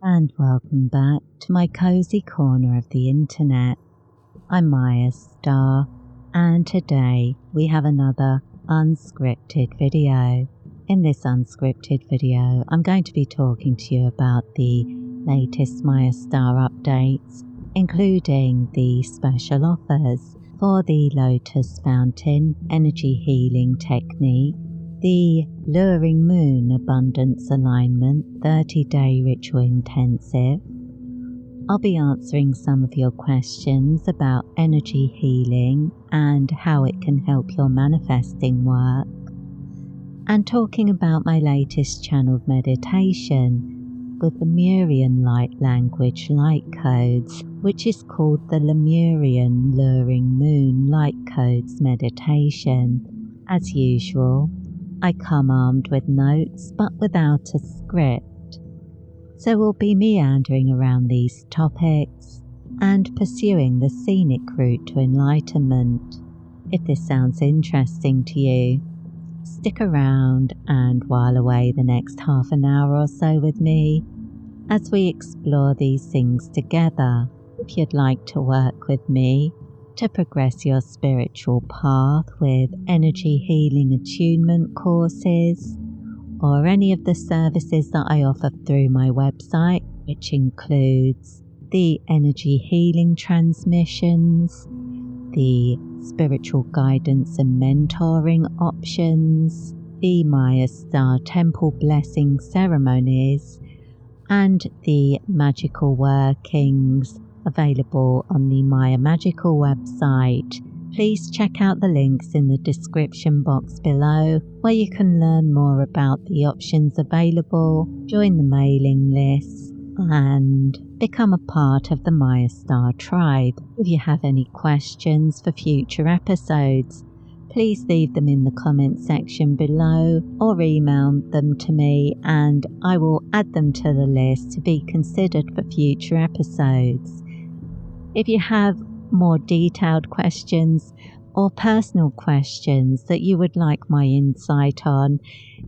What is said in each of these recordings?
and welcome back to my cozy corner of the internet. I'm Mayastar, and today we have another unscripted video. In this unscripted video, I'm going to be talking to you about the latest Mayastar updates, including the special offers for the Lotus Fountain Energy Healing Technique, the Luring Moon Abundance Alignment 30-day Ritual Intensive. I'll be answering some of your questions about energy healing and how it can help your manifesting work, and talking about my latest channeled meditation with Lemurian light language light codes, which is called the Lemurian Luring Moon Light Codes Meditation. As usual, I come armed with notes but without a script, so we'll be meandering around these topics and pursuing the scenic route to enlightenment. If this sounds interesting to you, stick around and while away the next half an hour or so with me as we explore these things together. If you'd like to work with me to progress your spiritual path with energy healing attunement courses, or any of the services that I offer through my website, which includes the energy healing transmissions, the spiritual guidance and mentoring options, the Mayastar temple blessing ceremonies, and the magical workings available on the Maya Magical website, please check out the links in the description box below, where you can learn more about the options available, join the mailing list, and become a part of the Mayastar tribe. If you have any questions for future episodes, please leave them in the comment section below or email them to me, and I will add them to the list to be considered for future episodes. If you have more detailed questions or personal questions that you would like my insight on,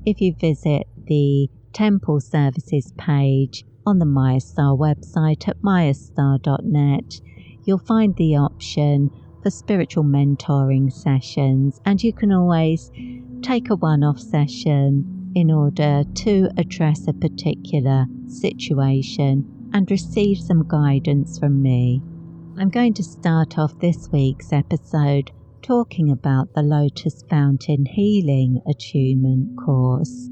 if you visit the Temple Services page on the Mayastar website at mayastar.net, you'll find the option for spiritual mentoring sessions, and you can always take a one-off session in order to address a particular situation and receive some guidance from me. I'm going to start off this week's episode talking about the Lotus Fountain Healing Attunement course.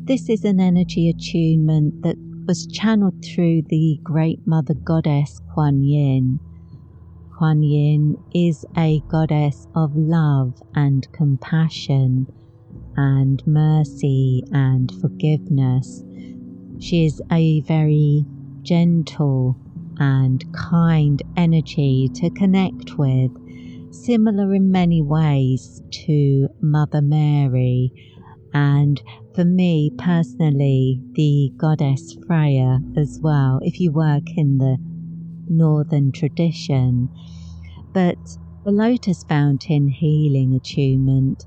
This is an energy attunement that was channeled through the Great Mother Goddess Kuan Yin. Kuan Yin is a goddess of love and compassion and mercy and forgiveness. She is a very gentle and kind energy to connect with, similar in many ways to Mother Mary, and for me personally, the goddess Freya as well, if you work in the northern tradition. But the Lotus Fountain Healing Attunement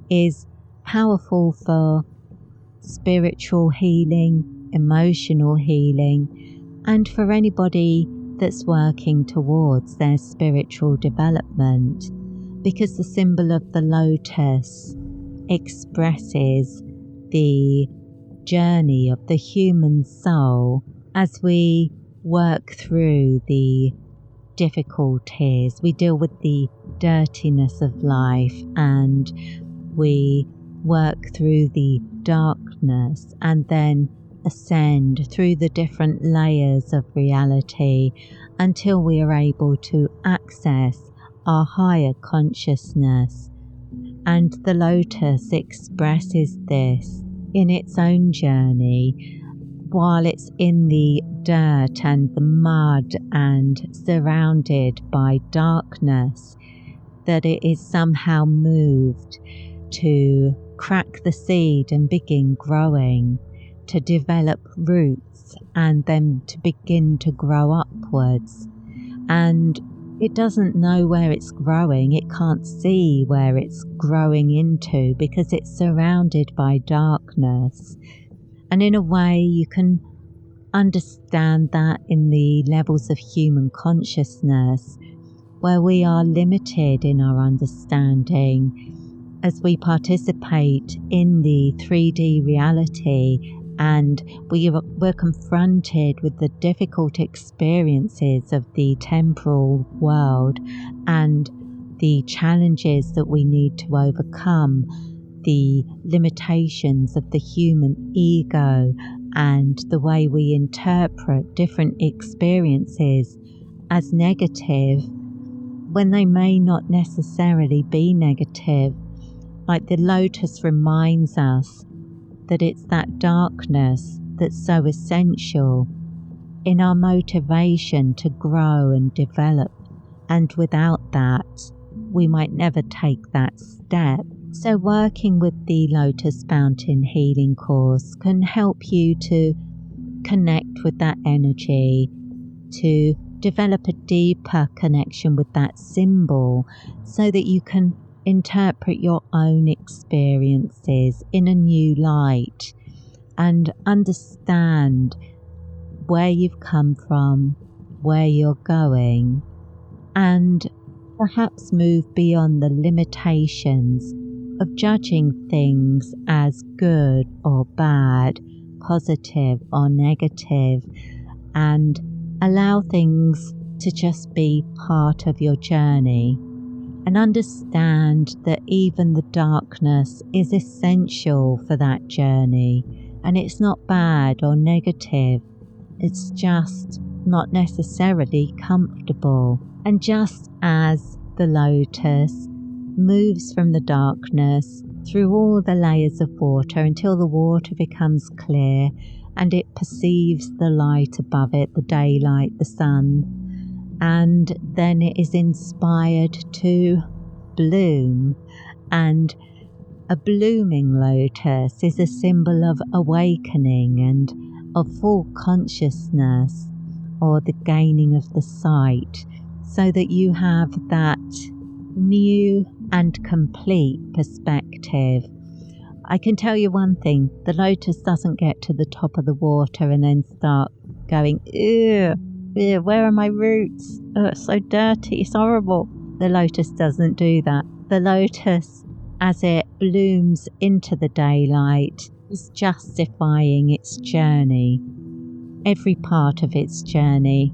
is powerful for spiritual healing, emotional healing, and for anybody that's working towards their spiritual development, because the symbol of the lotus expresses the journey of the human soul as we work through the difficulties, we deal with the dirtiness of life, and we work through the darkness and then ascend through the different layers of reality until we are able to access our higher consciousness. And the lotus expresses this in its own journey while it's in the dirt and the mud and surrounded by darkness, that it is somehow moved to crack the seed and begin growing, to develop roots and then to begin to grow upwards. And it doesn't know where it's growing, it can't see where it's growing into because it's surrounded by darkness. And in a way you can understand that in the levels of human consciousness, where we are limited in our understanding as we participate in the 3D reality, and we're confronted with the difficult experiences of the temporal world and the challenges that we need to overcome, the limitations of the human ego, and the way we interpret different experiences as negative when they may not necessarily be negative. Like the lotus reminds us that it's that darkness that's so essential in our motivation to grow and develop, and without that we might never take that step. So working with the Lotus Fountain Healing course can help you to connect with that energy, to develop a deeper connection with that symbol, so that you can interpret your own experiences in a new light and understand where you've come from, where you're going, and perhaps move beyond the limitations of judging things as good or bad, positive or negative, and allow things to just be part of your journey, and understand that even the darkness is essential for that journey, and it's not bad or negative, it's just not necessarily comfortable. And just as the lotus moves from the darkness through all the layers of water until the water becomes clear and it perceives the light above it, the daylight, the sun, and then it is inspired to bloom. And a blooming lotus is a symbol of awakening and of full consciousness, or the gaining of the sight, so that you have that new and complete perspective. I can tell you one thing, the lotus doesn't get to the top of the water and then start going, ew, where are my roots? Oh, it's so dirty, it's horrible. The lotus doesn't do that. The lotus, as it blooms into the daylight, is justifying its journey, every part of its journey,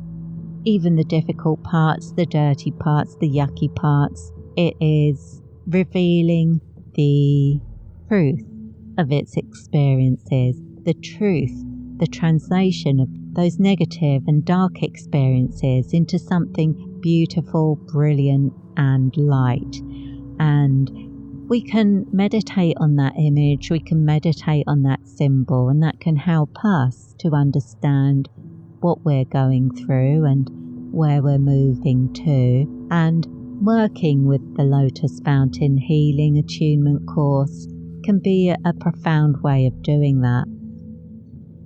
even the difficult parts, the dirty parts, the yucky parts. It is revealing the truth of its experiences, the truth, the translation of those negative and dark experiences into something beautiful, brilliant, and light. And we can meditate on that image, we can meditate on that symbol, and that can help us to understand what we're going through and where we're moving to. And working with the Lotus Fountain Healing Attunement course can be a profound way of doing that.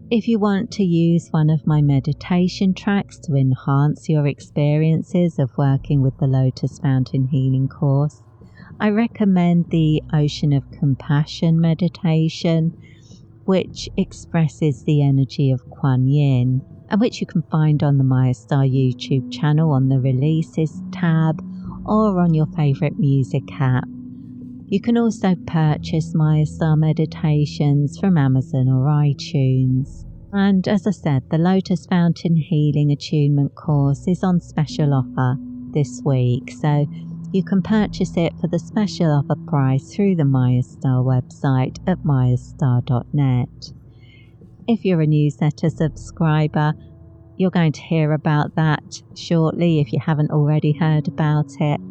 If you want to use one of my meditation tracks to enhance your experiences of working with the Lotus Fountain Healing course, I recommend the Ocean of Compassion meditation, which expresses the energy of Kuan Yin, and which you can find on the Mayastar YouTube channel on the Releases tab or on your favourite music app. You can also purchase Mayastar meditations from Amazon or iTunes. And as I said, the Lotus Fountain Healing Attunement course is on special offer this week, so you can purchase it for the special offer price through the Mayastar website at mayastar.net. If you're a newsletter subscriber, you're going to hear about that shortly if you haven't already heard about it.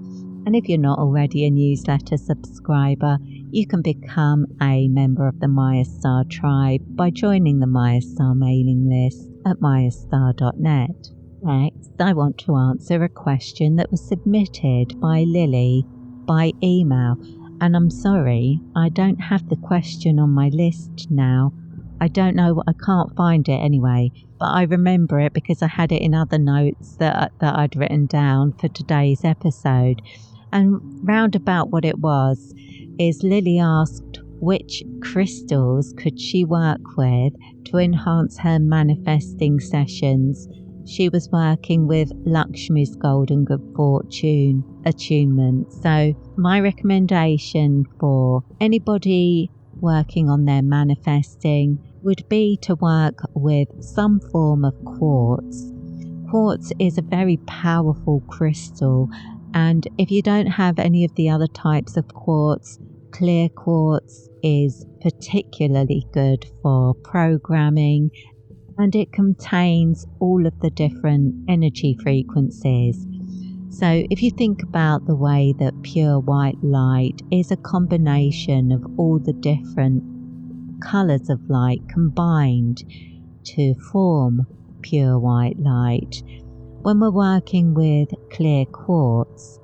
And if you're not already a newsletter subscriber, you can become a member of the Mayastar tribe by joining the Mayastar mailing list at mayastar.net. Next, I want to answer a question that was submitted by Lily by email. And I'm sorry, I don't have the question on my list now. I don't know, I can't find it anyway, but I remember it because I had it in other notes that I'd written down for today's episode. And roundabout what it was is Lily asked which crystals could she work with to enhance her manifesting sessions, she was working with Lakshmi's Golden Good Fortune attunement. So my recommendation for anybody working on their manifesting would be to work with some form of quartz. Quartz is a very powerful crystal, and if you don't have any of the other types of quartz, clear quartz is particularly good for programming, and it contains all of the different energy frequencies. So if you think about the way that pure white light is a combination of all the different colours of light combined to form pure white light, when we're working with clear quartz,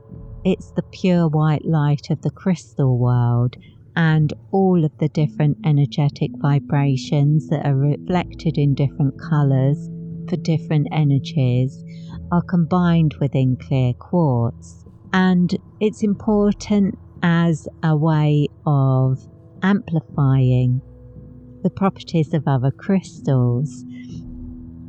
it's the pure white light of the crystal world, and all of the different energetic vibrations that are reflected in different colours for different energies are combined within clear quartz. And it's important as a way of amplifying the properties of other crystals,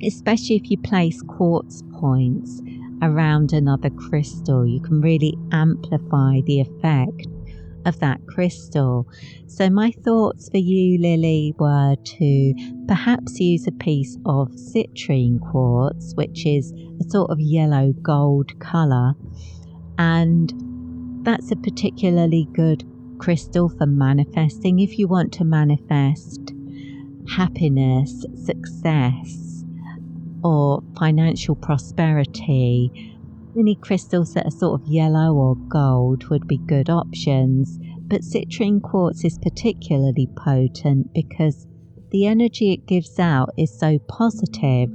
especially if you place quartz points around another crystal. You can really amplify the effect of that crystal. So my thoughts for you, Lily, were to perhaps use a piece of citrine quartz, which is a sort of yellow gold colour, and that's a particularly good crystal for manifesting. If you want to manifest happiness, success, or financial prosperity, any crystals that are sort of yellow or gold would be good options. But citrine quartz is particularly potent because the energy it gives out is so positive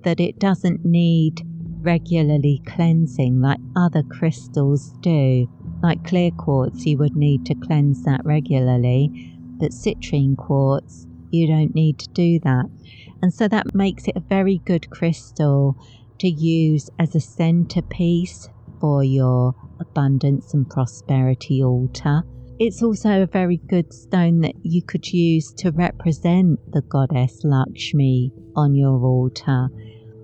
that it doesn't need regularly cleansing like other crystals do. Like clear quartz, you would need to cleanse that regularly, but citrine quartz, you don't need to do that. And so that makes it a very good crystal to use as a centerpiece for your abundance and prosperity altar. It's also a very good stone that you could use to represent the goddess Lakshmi on your altar.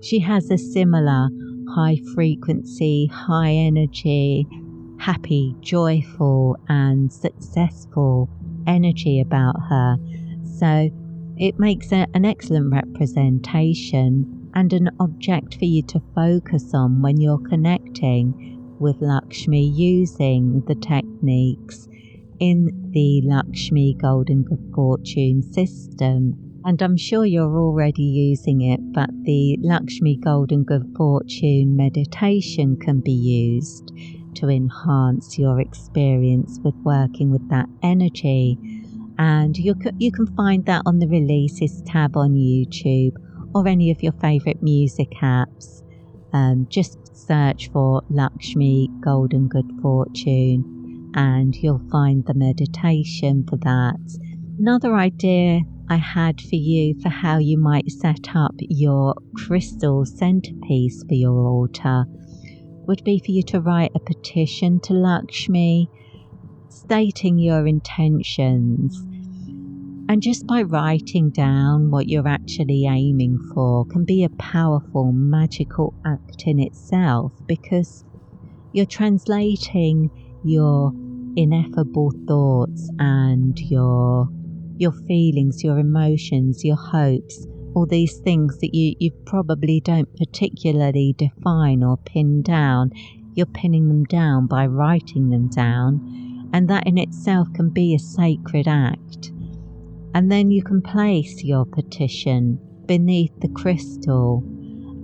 She has a similar high frequency, high energy, happy, joyful and successful energy about her. So it makes an excellent representation and an object for you to focus on when you're connecting with Lakshmi using the techniques in the Lakshmi Golden Good Fortune system. And I'm sure you're already using it, but the Lakshmi Golden Good Fortune meditation can be used to enhance your experience with working with that energy. And you can find that on the releases tab on YouTube or any of your favourite music apps. Just search for Lakshmi Golden Good Fortune and you'll find the meditation for that. Another idea I had for you for how you might set up your crystal centerpiece for your altar would be for you to write a petition to Lakshmi, stating your intentions. And just by writing down what you're actually aiming for can be a powerful magical act in itself, because you're translating your ineffable thoughts and your feelings, your emotions, your hopes, all these things that you probably don't particularly define or pin down. You're pinning them down by writing them down, and that in itself can be a sacred act. And then you can place your petition beneath the crystal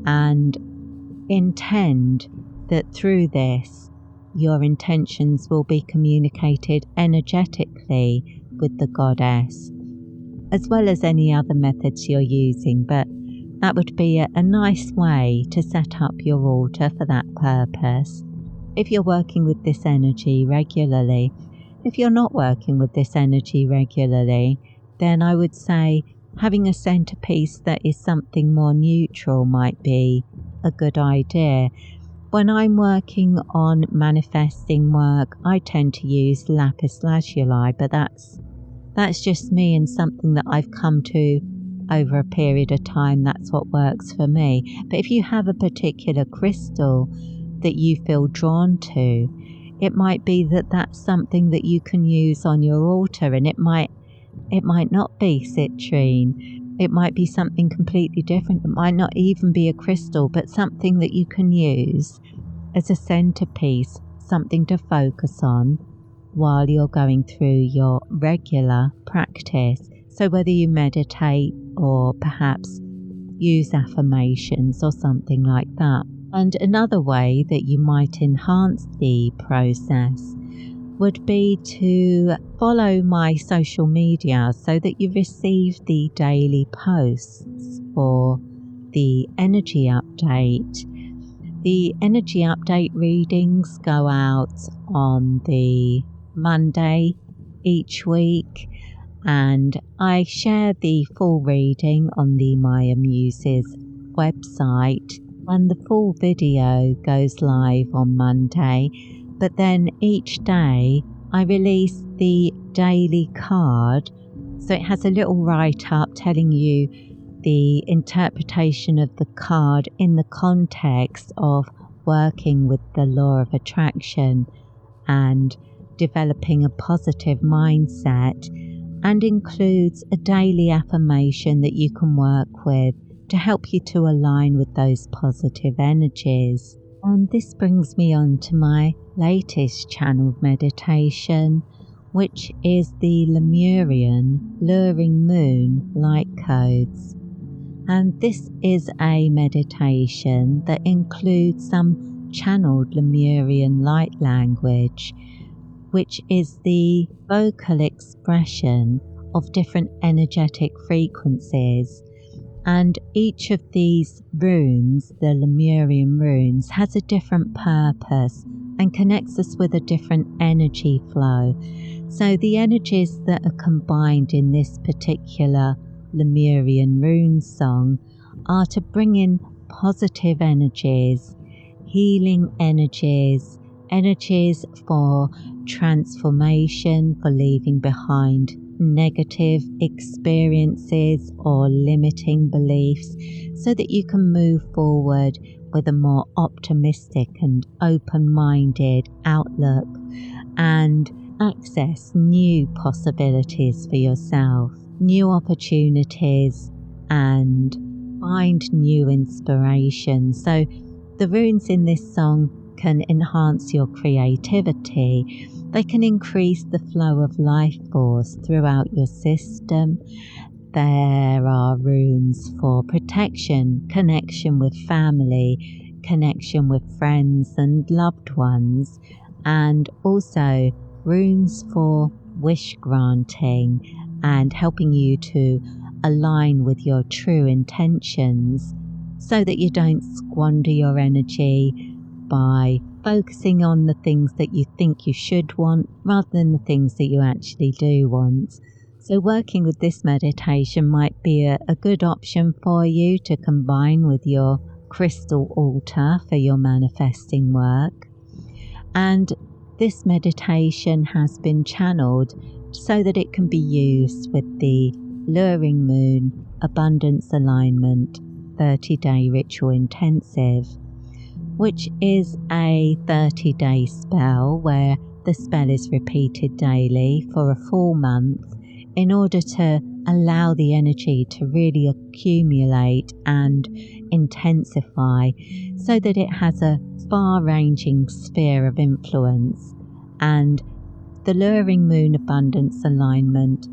and intend that through this, your intentions will be communicated energetically with the goddess, as well as any other methods you're using. But that would be a nice way to set up your altar for that purpose, if you're working with this energy regularly. If you're not working with this energy regularly, then I would say having a centerpiece that is something more neutral might be a good idea. When I'm working on manifesting work, I tend to use lapis lazuli, but that's just me and something that I've come to over a period of time, that's what works for me. But if you have a particular crystal that you feel drawn to, it might be that that's something that you can use on your altar, and it might not be citrine. It might be something completely different. It might not even be a crystal, but something that you can use as a centerpiece, something to focus on while you're going through your regular practice. So whether you meditate or perhaps use affirmations or something like that. And another way that you might enhance the process would be to follow my social media so that you receive the daily posts for the energy update. The energy update readings go out on the Monday each week, and I share the full reading on the Maya Muses website, and the full video goes live on Monday. But then each day I release the daily card, so it has a little write-up telling you the interpretation of the card in the context of working with the law of attraction and developing a positive mindset, and includes a daily affirmation that you can work with to help you to align with those positive energies. And this brings me on to my latest channeled meditation, which is the Lemurian Luring Moon Light Codes. And this is a meditation that includes some channeled Lemurian light language, which is the vocal expression of different energetic frequencies. And each of these runes, the Lemurian runes, has a different purpose and connects us with a different energy flow. So the energies that are combined in this particular Lemurian rune song are to bring in positive energies, healing energies, energies for transformation, for leaving behind negative experiences or limiting beliefs, so that you can move forward with a more optimistic and open-minded outlook and access new possibilities for yourself, new opportunities, and find new inspiration. So the runes in this song can enhance your creativity. They can increase the flow of life force throughout your system. There are runes for protection, connection with family, connection with friends and loved ones, and also runes for wish granting and helping you to align with your true intentions so that you don't squander your energy by focusing on the things that you think you should want rather than the things that you actually do want. So working with this meditation might be a good option for you to combine with your crystal altar for your manifesting work. And this meditation has been channeled so that it can be used with the Luring Moon Abundance Alignment 30-day Ritual Intensive, which is a 30-day spell where the spell is repeated daily for a full month in order to allow the energy to really accumulate and intensify so that it has a far-ranging sphere of influence. And the Luring Moon Abundance Alignment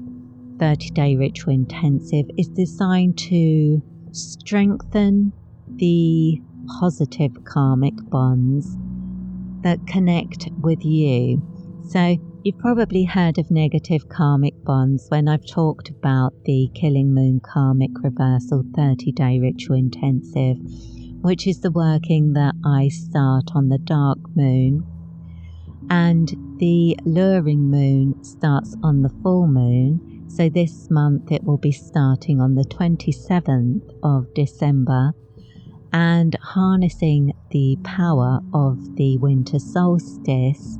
30-day Ritual Intensive is designed to strengthen the positive karmic bonds that connect with you. So you've probably heard of negative karmic bonds when I've talked about the Killing Moon Karmic Reversal 30-day Ritual Intensive, which is the working that I start on the dark moon, and the Luring Moon starts on the full moon. So this month it will be starting on the 27th of December, and harnessing the power of the winter solstice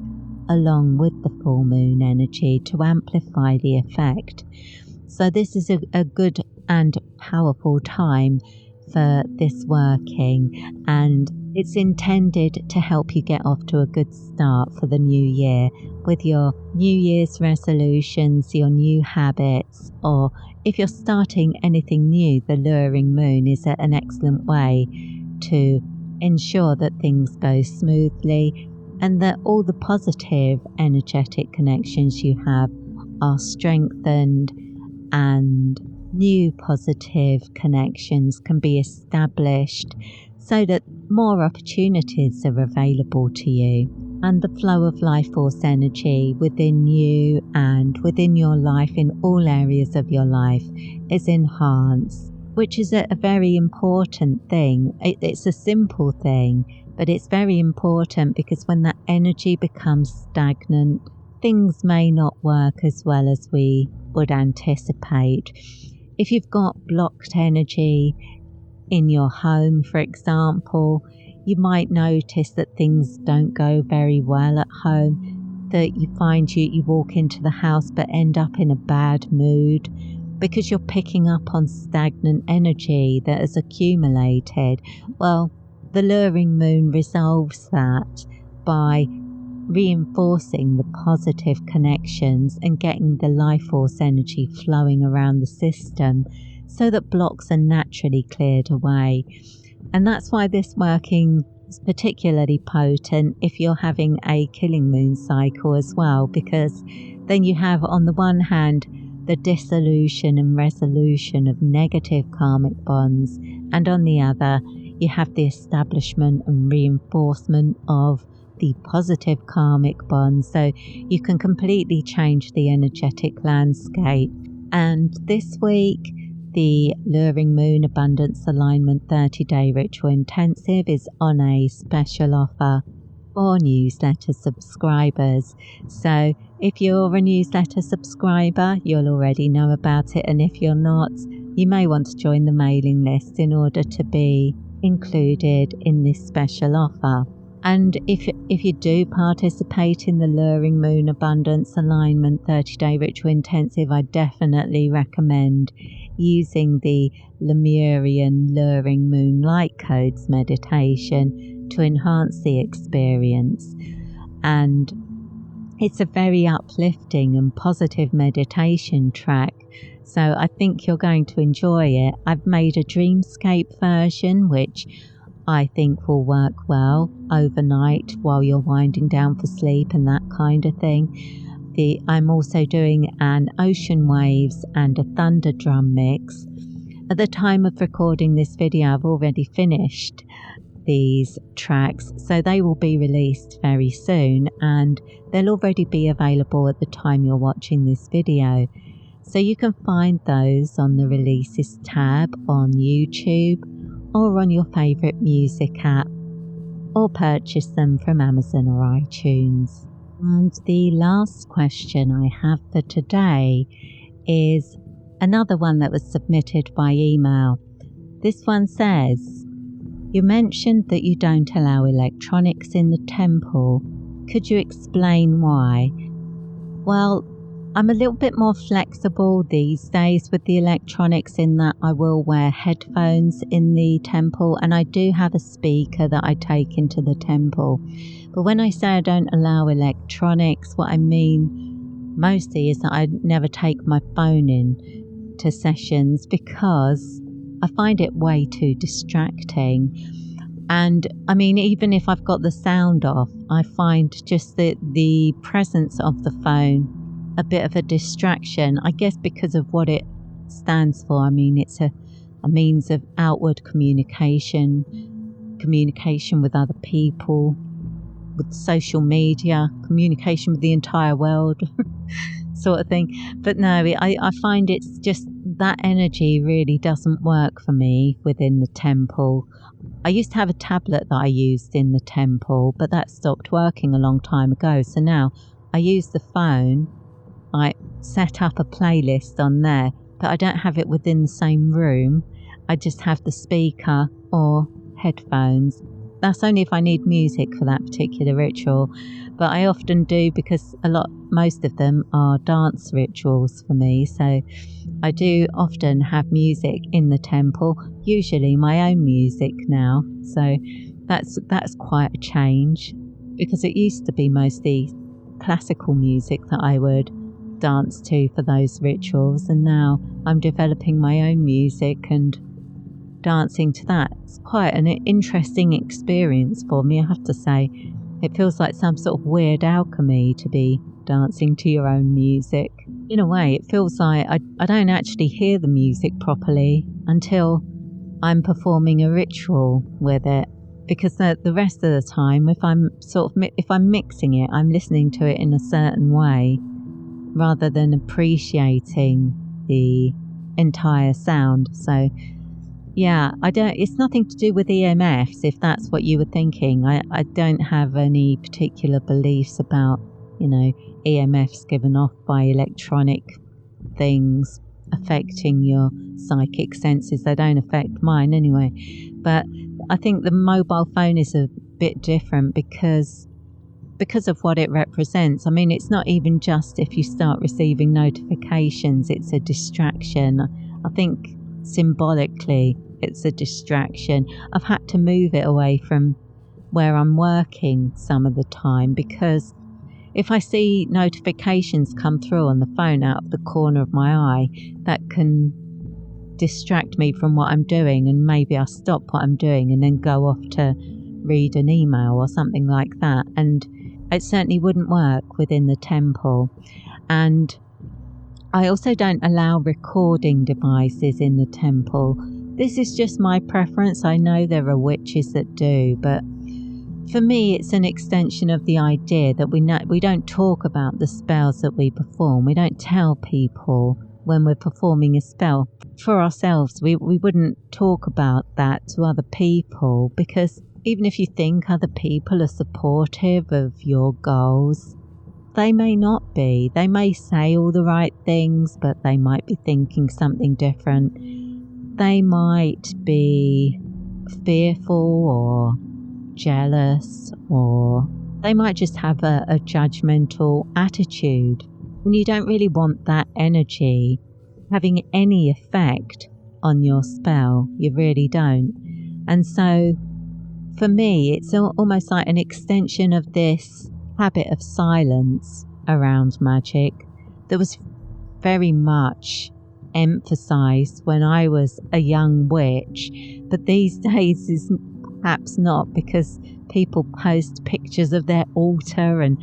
along with the full moon energy to amplify the effect. So this is a good and powerful time for this working, and it's intended to help you get off to a good start for the new year with your New Year's resolutions, your new habits, or if you're starting anything new, the luring moon is an excellent way to ensure that things go smoothly and that all the positive energetic connections you have are strengthened and new positive connections can be established so that more opportunities are available to you and the flow of life force energy within you and within your life in all areas of your life is enhanced, which is a very important thing. It's a simple thing, but it's very important because when that energy becomes stagnant, things may not work as well as we would anticipate. If you've got blocked energy in your home, for example, you might notice that things don't go very well at home, that you find you walk into the house but end up in a bad mood because you're picking up on stagnant energy that has accumulated. Well, the luring moon resolves that by reinforcing the positive connections and getting the life force energy flowing around the system so that blocks are naturally cleared away. And that's why this working is particularly potent if you're having a killing moon cycle as well, because then you have on the one hand the dissolution and resolution of negative karmic bonds, and on the other you have the establishment and reinforcement of the positive karmic bonds, so you can completely change the energetic landscape. And this week, the Luring Moon Abundance Alignment 30-Day Ritual Intensive is on a special offer for newsletter subscribers. So if you're a newsletter subscriber, you'll already know about it, and if you're not, you may want to join the mailing list in order to be included in this special offer. And if you do participate in the Luring Moon Abundance Alignment 30-Day Ritual Intensive, I definitely recommend using the Lemurian Luring Moon Light Codes meditation to enhance the experience. And it's a very uplifting and positive meditation track, so I think you're going to enjoy it. I've made a dreamscape version, which I think will work well overnight while you're winding down for sleep and that kind of thing. I'm also doing an ocean waves and a thunder drum mix. At the time of recording this video, I've already finished these tracks, so they will be released very soon and they'll already be available at the time you're watching this video. So you can find those on the releases tab on YouTube or on your favourite music app, or purchase them from Amazon or iTunes. And the last question I have for today is another one that was submitted by email. This one says, you mentioned that you don't allow electronics in the temple. Could you explain why? Well, I'm a little bit more flexible these days with the electronics in that I will wear headphones in the temple, and I do have a speaker that I take into the temple. But when I say I don't allow electronics, what I mean mostly is that I never take my phone in to sessions because I find it way too distracting. And I mean, even if I've got the sound off, I find just the presence of the phone a bit of a distraction, I guess because of what it stands for. I mean, it's a means of outward communication with other people, with social media, communication with the entire world sort of thing. But no, I find it's just that energy really doesn't work for me within the temple. I used to have a tablet that I used in the temple, but that stopped working a long time ago. So now I use the phone. I set up a playlist on there, but I don't have it within the same room. I just have the speaker or headphones. That's only if I need music for that particular ritual, but I often do because most of them are dance rituals for me, so I do often have music in the temple, usually my own music now. So that's quite a change, because it used to be mostly classical music that I would dance to for those rituals, and now I'm developing my own music and dancing to that. It's quite an interesting experience for me, I have to say. It feels like some sort of weird alchemy to be dancing to your own music. In a way, it feels like I don't actually hear the music properly until I'm performing a ritual with it, because the rest of the time, if I'm mixing it, I'm listening to it in a certain way rather than appreciating the entire sound. So yeah, it's nothing to do with EMFs, if that's what you were thinking. I don't have any particular beliefs about, EMFs given off by electronic things affecting your psychic senses. They don't affect mine anyway. But I think the mobile phone is a bit different because of what it represents. I mean, it's not even just if you start receiving notifications, it's a distraction. I think symbolically it's a distraction. I've had to move it away from where I'm working some of the time, because if I see notifications come through on the phone out of the corner of my eye, that can distract me from what I'm doing, and maybe I'll stop what I'm doing and then go off to read an email or something like that. And it certainly wouldn't work within the temple. And I also don't allow recording devices in the temple. This is just my preference. I know there are witches that do, but for me, it's an extension of the idea that we don't talk about the spells that we perform. We don't tell people when we're performing a spell. For ourselves, we wouldn't talk about that to other people, because even if you think other people are supportive of your goals, they may not be. They may say all the right things, but they might be thinking something different. They might be fearful or jealous, or they might just have a judgmental attitude. And you don't really want that energy having any effect on your spell. You really don't. And so for me, it's almost like an extension of this habit of silence around magic that was very much emphasized when I was a young witch, but these days is perhaps not, because people post pictures of their altar and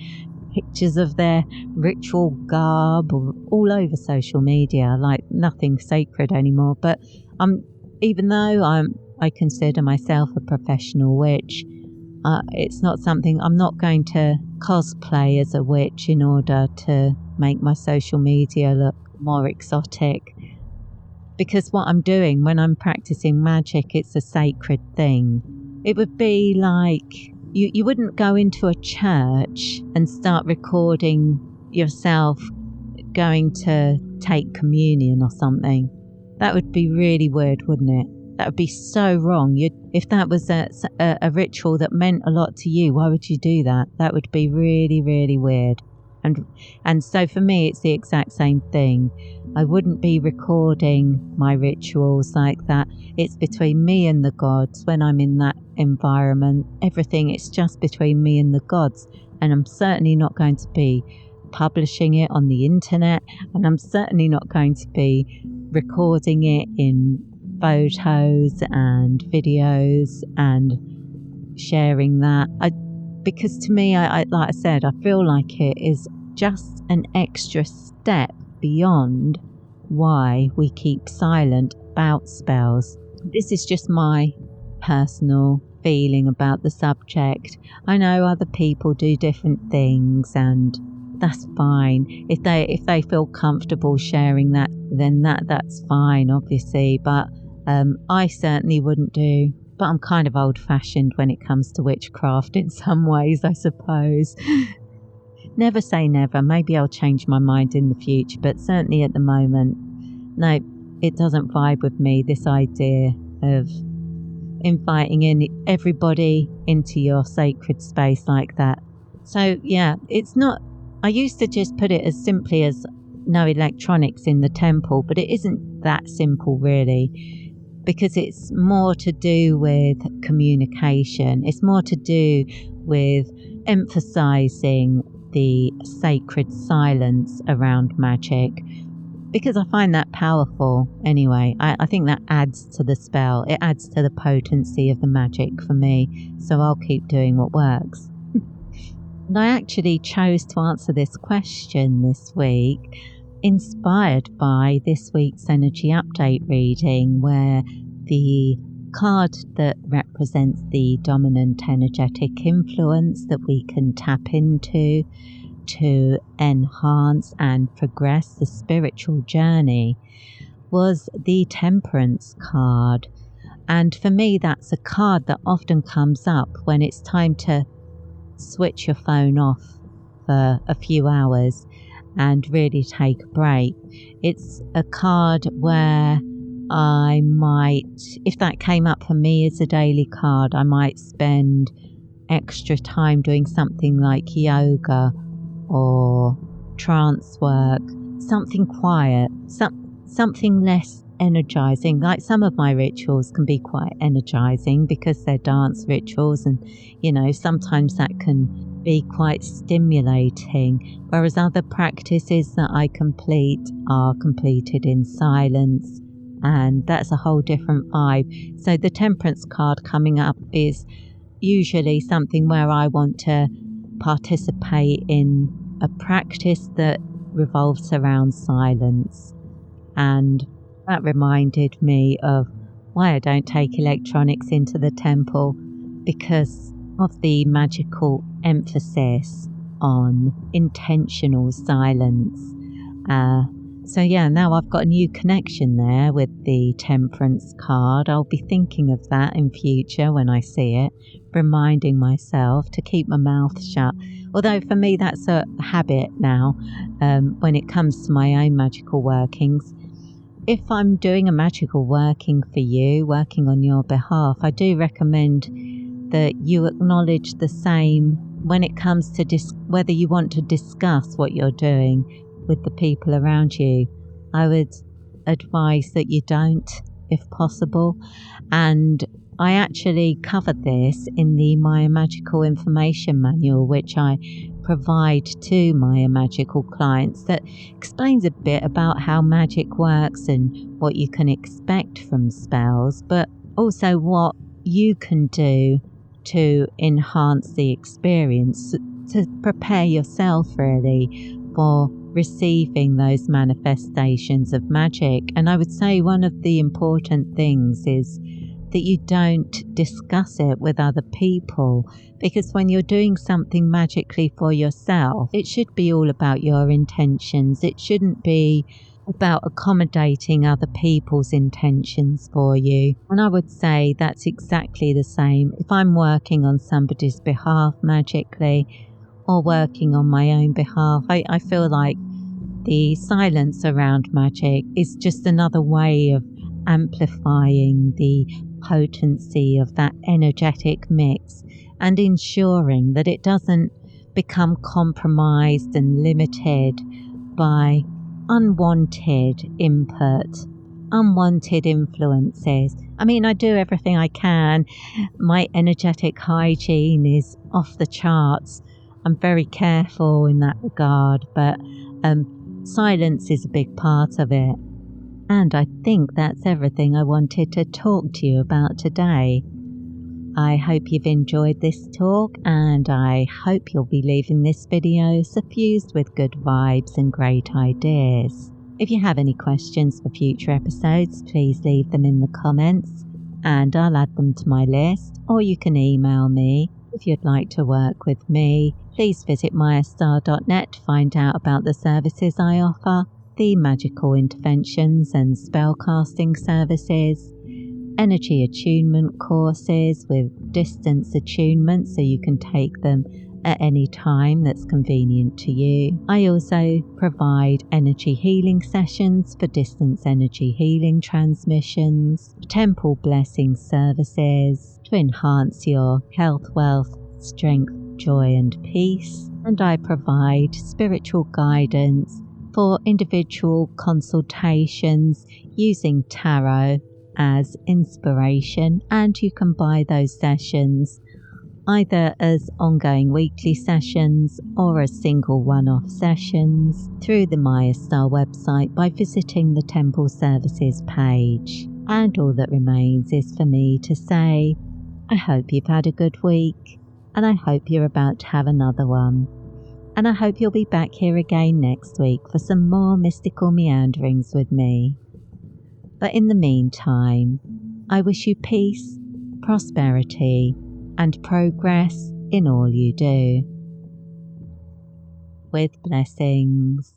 pictures of their ritual garb all over social media, like nothing sacred anymore. But even though I consider myself a professional witch, it's not something. I'm not going to cosplay as a witch in order to make my social media look more exotic, because what I'm doing when I'm practicing magic, it's a sacred thing. It would be like you wouldn't go into a church and start recording yourself going to take communion or something. That would be really weird, wouldn't it? That would be so wrong. If that was a ritual that meant a lot to you, why would you do that? That would be really, really weird. And so for me, it's the exact same thing. I wouldn't be recording my rituals like that. It's between me and the gods. When I'm in that environment, everything, it's just between me and the gods. And I'm certainly not going to be publishing it on the internet. And I'm certainly not going to be recording it in photos and videos and sharing that. Because to me, I like I said, I feel like it is just an extra step beyond why we keep silent about spells. This is just my personal feeling about the subject. I know other people do different things, and that's fine. If they feel comfortable sharing that, then that's fine, obviously. But I certainly wouldn't do. But I'm kind of old-fashioned when it comes to witchcraft in some ways, I suppose. Never say never. Maybe I'll change my mind in the future, but certainly at the moment, no, it doesn't vibe with me, this idea of inviting in everybody into your sacred space like that. So yeah, it's not. I used to just put it as simply as no electronics in the temple, but it isn't that simple really, because it's more to do with communication. It's more to do with emphasizing the sacred silence around magic, because I find that powerful anyway. I think that adds to the spell. It adds to the potency of the magic for me, so I'll keep doing what works. And I actually chose to answer this question this week inspired by this week's energy update reading, where the card that represents the dominant energetic influence that we can tap into to enhance and progress the spiritual journey was the Temperance card. And for me, that's a card that often comes up when it's time to switch your phone off for a few hours and really take a break. It's a card where I might, if that came up for me as a daily card, I might spend extra time doing something like yoga or trance work, something quiet, something less energizing. Like some of my rituals can be quite energizing because they're dance rituals, and sometimes that can be quite stimulating, whereas other practices that I complete are completed in silence, and that's a whole different vibe. So the Temperance card coming up is usually something where I want to participate in a practice that revolves around silence, and that reminded me of why I don't take electronics into the temple, because of the magical emphasis on intentional silence. So now I've got a new connection there with the Temperance card. I'll be thinking of that in future when I see it, reminding myself to keep my mouth shut. Although for me that's a habit now, when it comes to my own magical workings. If I'm doing a magical working for you, working on your behalf, I do recommend that you acknowledge the same when it comes to whether you want to discuss what you're doing with the people around you. I would advise that you don't, if possible. And I actually covered this in the Maya Magical Information Manual, which I provide to Maya Magical clients, that explains a bit about how magic works and what you can expect from spells, but also what you can do to enhance the experience, to prepare yourself really for receiving those manifestations of magic. And I would say one of the important things is that you don't discuss it with other people, because when you're doing something magically for yourself, it should be all about your intentions. It shouldn't be about accommodating other people's intentions for you. And I would say that's exactly the same if I'm working on somebody's behalf magically or working on my own behalf. I feel like the silence around magic is just another way of amplifying the potency of that energetic mix and ensuring that it doesn't become compromised and limited by unwanted input, unwanted influences. I mean, I do everything I can. My energetic hygiene is off the charts. I'm very careful in that regard, but silence is a big part of it. And I think that's everything I wanted to talk to you about today. I hope you've enjoyed this talk, and I hope you'll be leaving this video suffused with good vibes and great ideas. If you have any questions for future episodes, please leave them in the comments and I'll add them to my list, or you can email me. If you'd like to work with me, please visit mayastar.net to find out about the services I offer, the magical interventions and spellcasting services, energy attunement courses with distance attunement so you can take them at any time that's convenient to you. I also provide energy healing sessions for distance energy healing transmissions, temple blessing services to enhance your health, wealth, strength, joy and peace, and I provide spiritual guidance for individual consultations using tarot as inspiration, and you can buy those sessions either as ongoing weekly sessions or as single one-off sessions through the Mayastar website by visiting the Temple Services page. And all that remains is for me to say, I hope you've had a good week, and I hope you're about to have another one. And I hope you'll be back here again next week for some more mystical meanderings with me. But in the meantime, I wish you peace, prosperity, and progress in all you do. With blessings.